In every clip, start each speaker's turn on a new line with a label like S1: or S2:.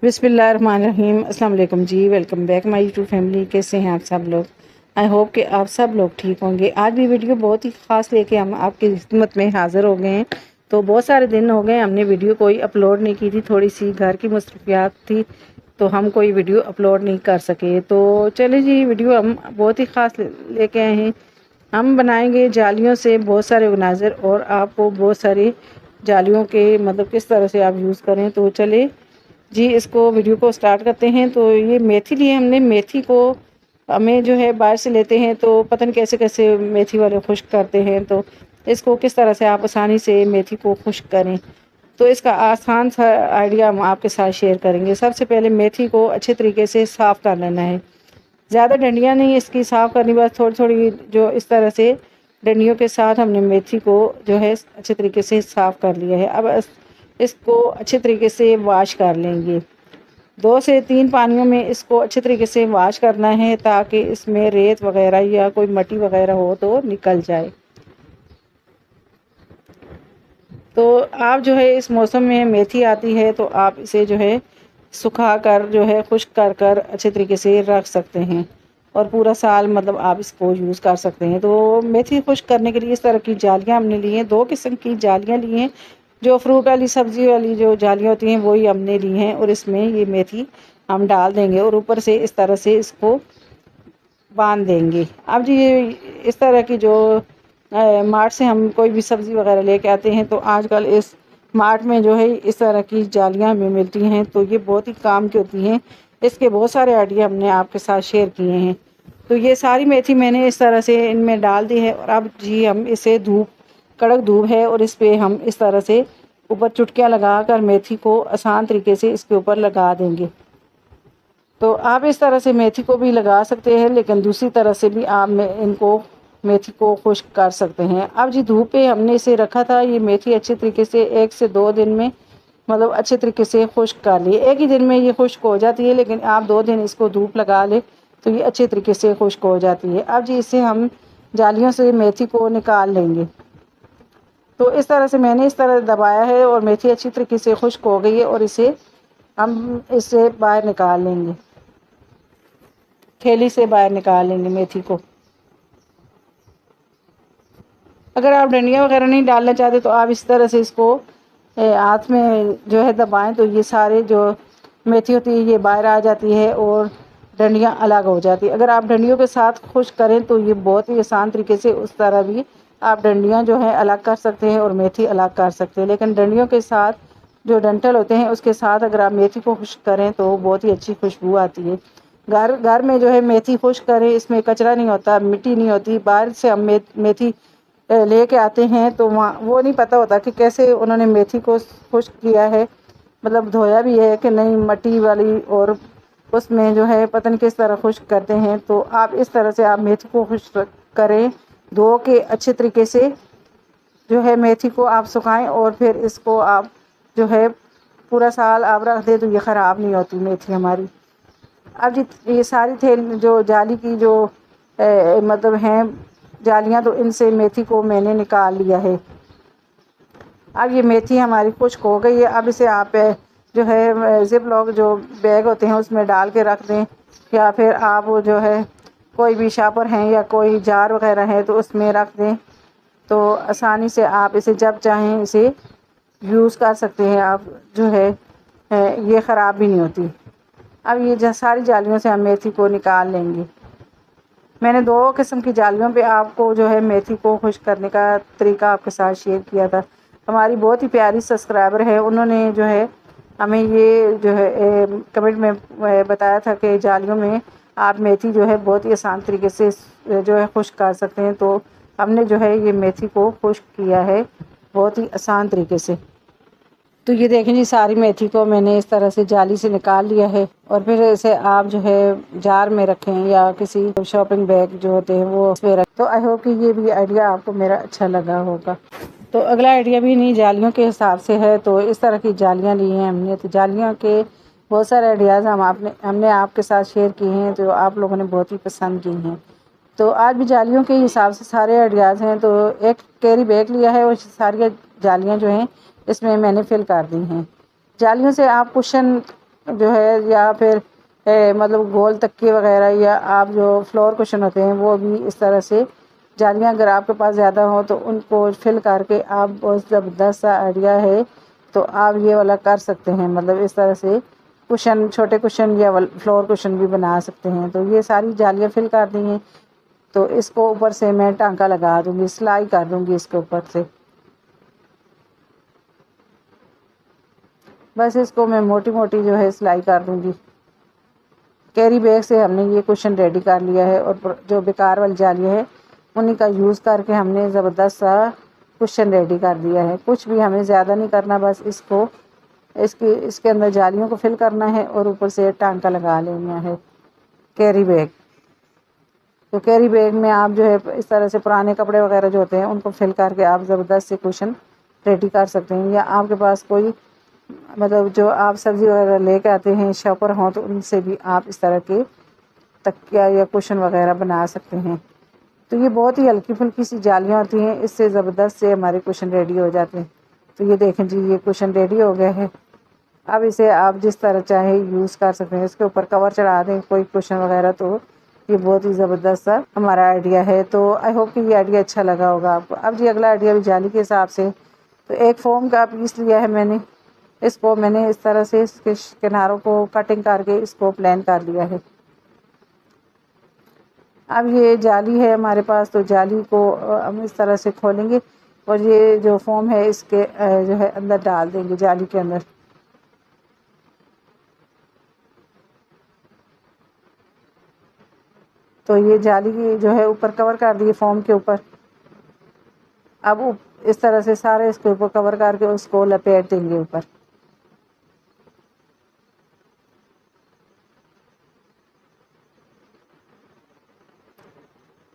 S1: बिस्मिल्लाहिर्रहमानिर्रहीम। अस्सलाम वालेकुम जी, welcome back my YouTube family. कैसे हैं आप सब लोग? आई होप कि आप सब लोग ठीक होंगे। आज भी वीडियो बहुत ही ख़ास लेके हम आपकी खिदमत में हाज़िर हो गए हैं। तो बहुत सारे दिन हो गए हमने वीडियो कोई अपलोड नहीं की थी, थोड़ी सी घर की मसरूफियात थी तो हम कोई वीडियो अपलोड नहीं कर सके। तो चले जी, वीडियो हम बहुत ही ख़ास लेके आए हैं। हम बनाएंगे जालियों से बहुत सारे ऑर्गेनाइज़र और आपको बहुत सारे जालियों के मतलब किस तरह से आप यूज़ करें। तो चले जी, इसको वीडियो को स्टार्ट करते हैं। तो ये मेथी लिए हमने। मेथी को हमें जो है बाहर से लेते हैं तो पता नहीं कैसे कैसे मेथी वाले खुश्क करते हैं। तो इसको किस तरह से आप आसानी से मेथी को खुश्क करें, तो इसका आसान सा आइडिया हम आपके साथ शेयर करेंगे। सबसे पहले मेथी को अच्छे तरीके से साफ़ कर लेना है। ज़्यादा डंडियाँ नहीं इसकी साफ़ करनी, बस थोड़ी थोड़ी जो इस तरह से डंडियों के साथ हमने मेथी को जो है अच्छे तरीके से साफ़ कर लिया है। अब इसको अच्छे तरीके से वॉश कर लेंगे। 2 से 3 पानियों में इसको अच्छे तरीके से वॉश करना है ताकि इसमें रेत वगैरह या कोई मट्टी वगैरह हो तो निकल जाए। तो आप जो है इस मौसम में मेथी आती है तो आप इसे जो है सुखा कर जो है खुश्क कर कर अच्छे तरीके से रख सकते हैं और पूरा साल मतलब आप इसको यूज़ कर सकते हैं। तो मेथी खुश्क करने के लिए इस तरह की जालियाँ हमने ली हैं। 2 किस्म की जालियाँ ली हैं। जो फ्रूट वाली सब्ज़ी वाली जो जालियाँ होती हैं वही हमने ली हैं और इसमें ये मेथी हम डाल देंगे और ऊपर से इस तरह से इसको बांध देंगे। अब जी ये इस तरह की जो मार्ट से हम कोई भी सब्ज़ी वगैरह लेके आते हैं तो आजकल इस मार्ट में जो है इस तरह की जालियाँ हमें मिलती हैं, तो ये बहुत ही काम की होती हैं। इसके बहुत सारे आइडिया हमने आपके साथ शेयर किए हैं। तो ये सारी मेथी मैंने इस तरह से इनमें डाल दी है और अब जी हम इसे कड़क धूप है और इस पे हम इस तरह से ऊपर चुटकियाँ लगा कर मेथी को आसान तरीके से इसके ऊपर लगा देंगे। तो आप इस तरह से मेथी को भी लगा सकते हैं, लेकिन दूसरी तरह से भी आप मेथी को खुश्क कर सकते हैं। अब जी धूप पे हमने इसे रखा था। ये मेथी अच्छे तरीके से 1 से 2 दिन में मतलब अच्छे तरीके से खुश्क कर लिए। एक ही दिन में ये खुश्क हो जाती है, लेकिन आप 2 दिन इसको धूप लगा ले तो ये अच्छे तरीके से खुश्क हो जाती है। अब जी इसे हम जालियों से मेथी को निकाल लेंगे। तो इस तरह से मैंने इस तरह दबाया है और मेथी अच्छी तरीके से खुश्क हो गई है और हम इसे बाहर निकाल लेंगे। थैली से बाहर निकाल लेंगे मेथी को। अगर आप डंडियाँ वगैरह नहीं डालना चाहते तो आप इस तरह से इसको हाथ में जो है दबाएं तो ये सारे जो मेथी होती है ये बाहर आ जाती है और डंडियाँ अलग हो जाती है। अगर आप डंडियों के साथ खुश्क करें तो ये बहुत ही आसान तरीके से उस तरह भी आप डंडियाँ जो है अलग कर सकते हैं और मेथी अलग कर सकते हैं। लेकिन डंडियों के साथ जो डंठल होते हैं उसके साथ अगर आप मेथी को खुश्क करें तो बहुत ही अच्छी खुशबू आती है। घर में जो है मेथी खुश्क करें, इसमें कचरा नहीं होता, मिट्टी नहीं होती। बाहर से हम मेथी लेके आते हैं तो वहाँ वो नहीं पता होता कि कैसे उन्होंने मेथी को खुश्क किया है, मतलब धोया भी है कि नहीं मट्टी वाली, और उसमें जो है पता नहीं किस तरह खुश्क करते हैं। तो आप इस तरह से आप मेथी को खुश्क करें, धो के अच्छे तरीके से जो है मेथी को आप सुखाएं और फिर इसको आप जो है पूरा साल आप रख दें तो ये ख़राब नहीं होती मेथी हमारी। अब ये सारी जो जाली की जो मतलब हैं जालियाँ, तो इनसे मेथी को मैंने निकाल लिया है। अब ये मेथी हमारी खुश्क हो गई है। अब इसे आप जो है ज़िप लॉक जो बैग होते हैं उसमें डाल के रख दें, या फिर आप जो है कोई भी शापर हैं या कोई जार वगैरह है तो उसमें रख दें। तो आसानी से आप इसे जब चाहें इसे यूज़ कर सकते हैं। आप जो है ये ख़राब भी नहीं होती। अब ये सारी जालियों से हम मेथी को निकाल लेंगे। मैंने 2 किस्म की जालियों पे आपको जो है मेथी को खुश्क करने का तरीका आपके साथ शेयर किया था। हमारी बहुत ही प्यारी सब्सक्राइबर है, उन्होंने जो है हमें ये जो है कमेंट में बताया था कि जालियों में आप मेथी जो है बहुत ही आसान तरीके से जो है खुश्क कर सकते हैं। तो हमने जो है ये मेथी को खुश्क किया है बहुत ही आसान तरीके से। तो ये देखें जी, सारी मेथी को मैंने इस तरह से जाली से निकाल लिया है और फिर इसे आप जो है जार में रखें या किसी शॉपिंग बैग जो होते हैं वो उसमें रखें। तो आई होप कि ये भी आइडिया आपको मेरा अच्छा लगा होगा। तो अगला आइडिया भी नहीं जालियों के हिसाब से है। तो इस तरह की जालियाँ ली हैं हमने। तो जालियों के बहुत सारे आइडियाज़ हमने आपके साथ शेयर किए हैं जो आप लोगों ने बहुत ही पसंद की हैं। तो आज भी जालियों के हिसाब से सारे आइडियाज़ हैं। तो एक कैरी बैग लिया है और सारी जालियाँ जो हैं इसमें मैंने फिल कर दी हैं। जालियों से आप कुशन جو ہے یا پھر مطلب گول تکیے وغیرہ یا آپ جو فلور کشن ہوتے ہیں وہ بھی اس طرح سے جالیاں اگر آپ کے پاس زیادہ ہوں تو ان کو فل کر کے آپ بہت زبردست سا آئیڈیا ہے تو آپ یہ والا کر سکتے ہیں. مطلب اس طرح سے کشن، چھوٹے کشن یا فلور کشن بھی بنا سکتے ہیں. تو یہ ساری جالیاں فل کر دی ہیں. تو اس کو اوپر سے میں ٹانکا لگا دوں گی، سلائی کر دوں گی اس کے اوپر سے. بس اس کو میں موٹی موٹی جو ہے سلائی کر دوں گی. کیری بیگ سے ہم نے یہ کشن ریڈی کر لیا ہے اور جو بیکار والی جالیاں ہے انہیں کا یوز کر کے ہم نے زبردست سا کشن ریڈی کر دیا ہے. کچھ بھی ہمیں زیادہ نہیں کرنا، بس اس کے اندر جالیوں کو فل کرنا ہے اور اوپر سے ٹانکا لگا لینا ہے کیری بیگ. تو کیری بیگ میں آپ جو ہے اس طرح سے پرانے کپڑے وغیرہ جو ہوتے ہیں ان کو فل کر کے آپ زبردست سے کشن ریڈی کر سکتے ہیں. یا آپ کے پاس کوئی مطلب جو آپ سبزی وغیرہ لے کے آتے ہیں شاپر ہوں تو ان سے بھی آپ اس طرح کے تکیا یا کشن وغیرہ بنا سکتے ہیں. تو یہ بہت ہی ہلکی پھلکی سی جالیاں ہوتی ہیں، اس سے زبردست سے ہمارے کشن ریڈی ہو جاتے ہیں. تو یہ دیکھیں جی، یہ کشن ریڈی ہو گیا ہے. اب اسے آپ جس طرح چاہے یوز کر سکتے ہیں. اس کے اوپر کور چڑھا دیں کوئی کشن وغیرہ تو یہ بہت ہی زبردست سا ہمارا آئیڈیا ہے. تو آئی ہوپ کہ یہ آئیڈیا اچھا لگا ہوگا آپ کو. اب جی اگلا آئیڈیا بھی جالی کے حساب سے. تو ایک فوم کا پیس لیا ہے میں نے، اس کو میں نے اس طرح سے اس کے کناروں کو کٹنگ کر کے اس کو پلین کر لیا ہے. اب یہ جالی ہے ہمارے پاس، تو جالی کو ہم اس طرح سے کھولیں گے اور یہ جو فوم ہے اس کے جو ہے اندر ڈال دیں گے جالی کے اندر. تو یہ جالی کی جو ہے اوپر کور کر دیے فوم کے اوپر. اب اس طرح سے سارے اس کے اوپر کور کر کے اس کو لپیٹ دیں گے اوپر.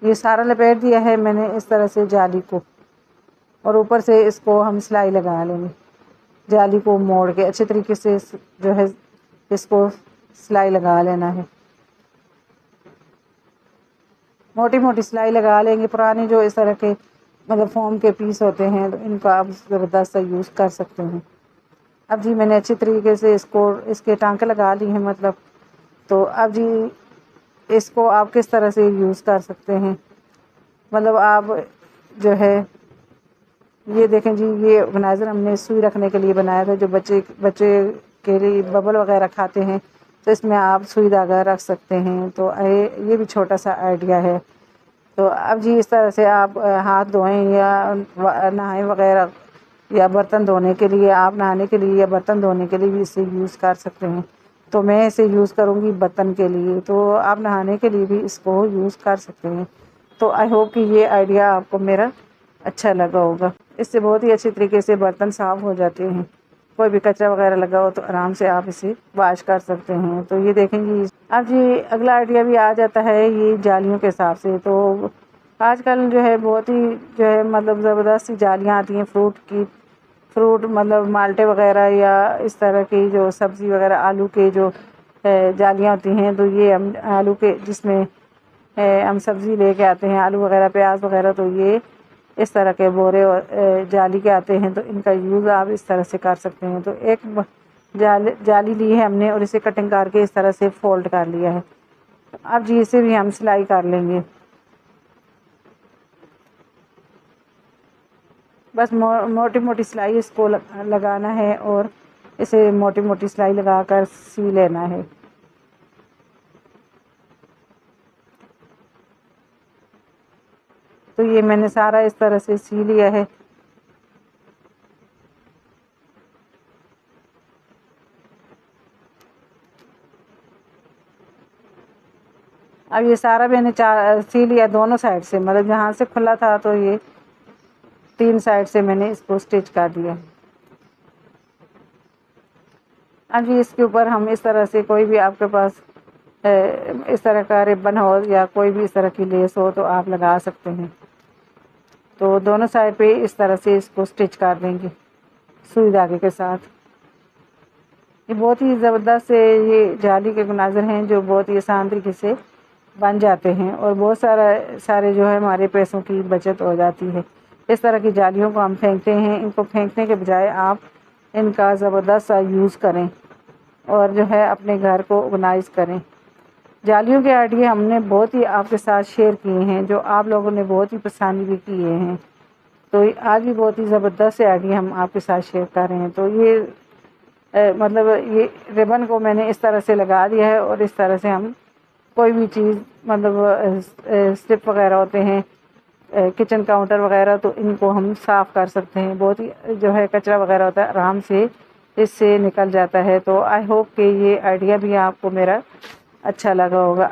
S1: یہ سارا لپیٹ دیا ہے میں نے اس طرح سے جالی کو، اور اوپر سے اس کو ہم سلائی لگا لیں گے. جالی کو موڑ کے اچھے طریقے سے جو ہے اس کو سلائی لگا لینا ہے. موٹی موٹی سلائی لگا لیں گے. پرانے جو اس طرح کے مطلب فوم کے پیس ہوتے ہیں تو ان کا آپ زبردست سا یوز کر سکتے ہیں. اب جی میں نے اچھی طریقے سے اس کے ٹانکے لگا لی ہیں مطلب. تو اب جی اس کو آپ کس طرح سے یوز کر سکتے ہیں. مطلب آپ جو ہے یہ دیکھیں جی، یہ آرگنائزر ہم نے سوئی رکھنے کے لیے بنایا تھا. جو بچے کے لیے ببل وغیرہ کھاتے ہیں تو اس میں آپ سوئی دھاگا رکھ سکتے ہیں. تو یہ بھی چھوٹا سا آئیڈیا ہے. تو اب جی اس طرح سے آپ ہاتھ دھوئیں یا نہائیں وغیرہ، یا برتن دھونے کے لیے، آپ نہانے کے لیے یا برتن دھونے کے لیے بھی اسے یوز کر سکتے ہیں. تو میں اسے یوز کروں گی برتن کے لیے، تو آپ نہانے کے لیے بھی اس کو یوز کر سکتے ہیں. تو آئی ہوپ کہ یہ آئیڈیا آپ کو میرا اچھا لگا ہوگا. اس سے بہت ہی اچھی طریقے سے برتن صاف ہو جاتے ہیں. کوئی بھی کچرا وغیرہ لگا ہو تو آرام سے آپ اسے واش کر سکتے ہیں. تو یہ دیکھیں گی. اب جی اگلا آئیڈیا بھی آ جاتا ہے یہ جالیوں کے حساب سے. تو آج کل جو ہے بہت ہی جو ہے مطلب زبردست سی جالیاں آتی ہیں فروٹ مطلب مالٹے وغیرہ یا اس طرح کی جو سبزی وغیرہ آلو کے جو جالیاں ہوتی ہیں. تو یہ ہم آلو کے جس میں ہم سبزی لے کے آتے ہیں آلو وغیرہ پیاز وغیرہ، تو یہ اس طرح کے بورے اور جالی کے آتے ہیں. تو ان کا یوز آپ اس طرح سے کر سکتے ہیں. تو ایک جالی لی ہے ہم نے اور اسے کٹنگ کر کے اس طرح سے فولڈ کر لیا ہے. اب جی اسے بھی ہم سلائی کر لیں گے. بس موٹی موٹی سلائی اس کو لگانا ہے اور اسے موٹی موٹی سلائی لگا کر سی لینا ہے. تو یہ میں نے سارا اس طرح سے سی لیا ہے. اب یہ سارا میں نے سی لیا دونوں سائڈ سے، مطلب جہاں سے کھلا تھا تو یہ 3 سائڈ سے میں نے اس کو اسٹچ کر دیا. اب اس کے اوپر ہم اس طرح سے کوئی بھی آپ کے پاس اس طرح کا ربن ہو یا کوئی بھی اس طرح کی لیس ہو تو آپ لگا سکتے ہیں. تو دونوں سائڈ پہ اس طرح سے اس کو اسٹچ کر دیں گے سوئی دھاگے کے ساتھ. یہ بہت ہی زبردست سے یہ جالی کے مناظر ہیں جو بہت ہی آسان طریقے سے بن جاتے ہیں اور بہت سارے جو ہے ہمارے پیسوں کی بچت ہو جاتی ہے. اس طرح کی جالیوں کو ہم پھینکتے ہیں، ان کو پھینکنے کے بجائے آپ ان کا زبردست سا یوز کریں. اور جو ہے اپنے گھر کو آرگنائز کریں۔ جالیوں کے آئیڈیا ہم نے بہت ہی آپ کے ساتھ شیئر کیے ہیں، جو آپ لوگوں نے بہت ہی پسند بھی کیے ہیں، تو آج بھی بہت ہی زبردست آئیڈیا ہم آپ کے ساتھ شیئر کر رہے ہیں۔ تو یہ مطلب یہ ربن کو میں نے اس طرح سے لگا دیا ہے، اور اس طرح سے ہم کوئی بھی چیز مطلب اسٹپ وغیرہ ہوتے ہیں، کچن کاؤنٹر وغیرہ، تو ان کو ہم صاف کر سکتے ہیں، بہت ہی جو ہے کچرا وغیرہ ہوتا ہے آرام سے اس سے نکل جاتا ہے۔ تو آئی ہوپ کہ یہ آئیڈیا بھی آپ کو میرا اچھا لگا ہوگا۔